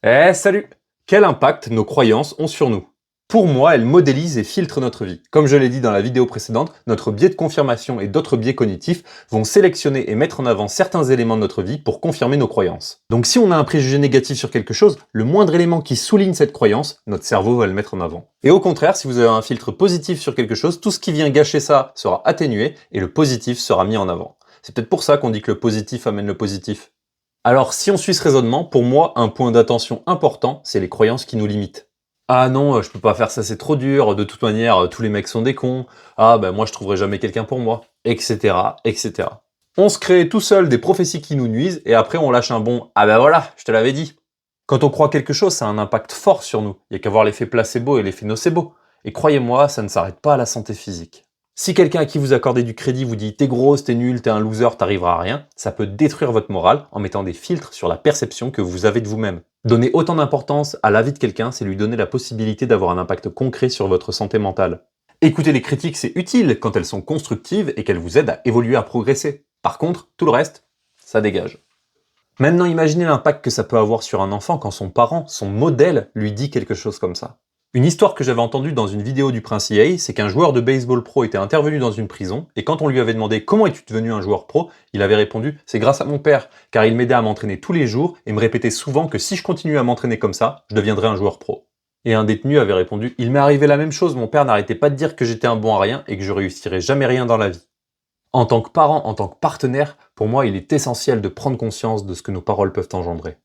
Eh salut! Quel impact nos croyances ont sur nous? Pour moi, elles modélisent et filtrent notre vie. Comme je l'ai dit dans la vidéo précédente, notre biais de confirmation et d'autres biais cognitifs vont sélectionner et mettre en avant certains éléments de notre vie pour confirmer nos croyances. Donc si on a un préjugé négatif sur quelque chose, le moindre élément qui souligne cette croyance, notre cerveau va le mettre en avant. Et au contraire, si vous avez un filtre positif sur quelque chose, tout ce qui vient gâcher ça sera atténué et le positif sera mis en avant. C'est peut-être pour ça qu'on dit que le positif amène le positif. Alors, si on suit ce raisonnement, pour moi, un point d'attention important, c'est les croyances qui nous limitent. Ah non, je peux pas faire ça, c'est trop dur, de toute manière, tous les mecs sont des cons, ah ben moi je trouverai jamais quelqu'un pour moi, etc., etc. On se crée tout seul des prophéties qui nous nuisent, et après on lâche un bon «Ah ben voilà, je te l'avais dit». Quand on croit quelque chose, ça a un impact fort sur nous, il y a qu'à voir l'effet placebo et l'effet nocebo. Et croyez-moi, ça ne s'arrête pas à la santé physique. Si quelqu'un à qui vous accordez du crédit vous dit t'es grosse, t'es nul, t'es un loser, t'arriveras à rien, ça peut détruire votre morale en mettant des filtres sur la perception que vous avez de vous-même. Donner autant d'importance à l'avis de quelqu'un, c'est lui donner la possibilité d'avoir un impact concret sur votre santé mentale. Écouter les critiques, c'est utile quand elles sont constructives et qu'elles vous aident à évoluer, à progresser. Par contre, tout le reste, ça dégage. Maintenant, imaginez l'impact que ça peut avoir sur un enfant quand son parent, son modèle, lui dit quelque chose comme ça. Une histoire que j'avais entendue dans une vidéo du Prince EA, c'est qu'un joueur de baseball pro était intervenu dans une prison, et quand on lui avait demandé comment es-tu devenu un joueur pro, il avait répondu c'est grâce à mon père, car il m'aidait à m'entraîner tous les jours et me répétait souvent que si je continuais à m'entraîner comme ça, je deviendrais un joueur pro. Et un détenu avait répondu il m'est arrivé la même chose, mon père n'arrêtait pas de dire que j'étais un bon à rien et que je réussirais jamais rien dans la vie. En tant que parent, en tant que partenaire, pour moi il est essentiel de prendre conscience de ce que nos paroles peuvent engendrer.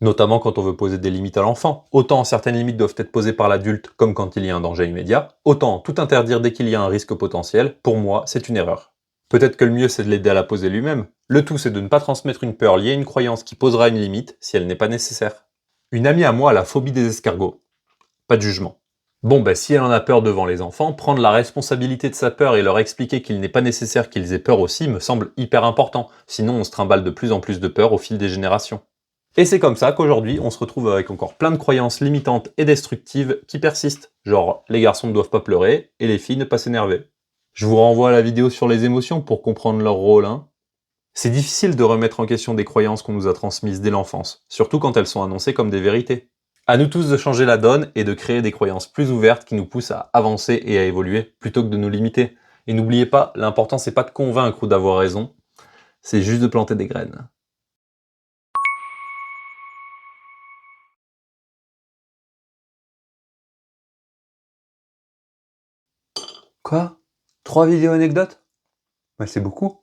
Notamment quand on veut poser des limites à l'enfant. Autant certaines limites doivent être posées par l'adulte, comme quand il y a un danger immédiat, autant tout interdire dès qu'il y a un risque potentiel, pour moi, c'est une erreur. Peut-être que le mieux c'est de l'aider à la poser lui-même. Le tout c'est de ne pas transmettre une peur liée à une croyance qui posera une limite si elle n'est pas nécessaire. Une amie à moi a la phobie des escargots. Pas de jugement. Bon, bah si elle en a peur devant les enfants, prendre la responsabilité de sa peur et leur expliquer qu'il n'est pas nécessaire qu'ils aient peur aussi me semble hyper important, sinon on se trimballe de plus en plus de peur au fil des générations. Et c'est comme ça qu'aujourd'hui, on se retrouve avec encore plein de croyances limitantes et destructives qui persistent. Genre, les garçons ne doivent pas pleurer et les filles ne pas s'énerver. Je vous renvoie à la vidéo sur les émotions pour comprendre leur rôle, hein. C'est difficile de remettre en question des croyances qu'on nous a transmises dès l'enfance, surtout quand elles sont annoncées comme des vérités. À nous tous de changer la donne et de créer des croyances plus ouvertes qui nous poussent à avancer et à évoluer, plutôt que de nous limiter. Et n'oubliez pas, l'important c'est pas de convaincre ou d'avoir raison, c'est juste de planter des graines. Quoi? 3 vidéos anecdotes? Bah c'est beaucoup.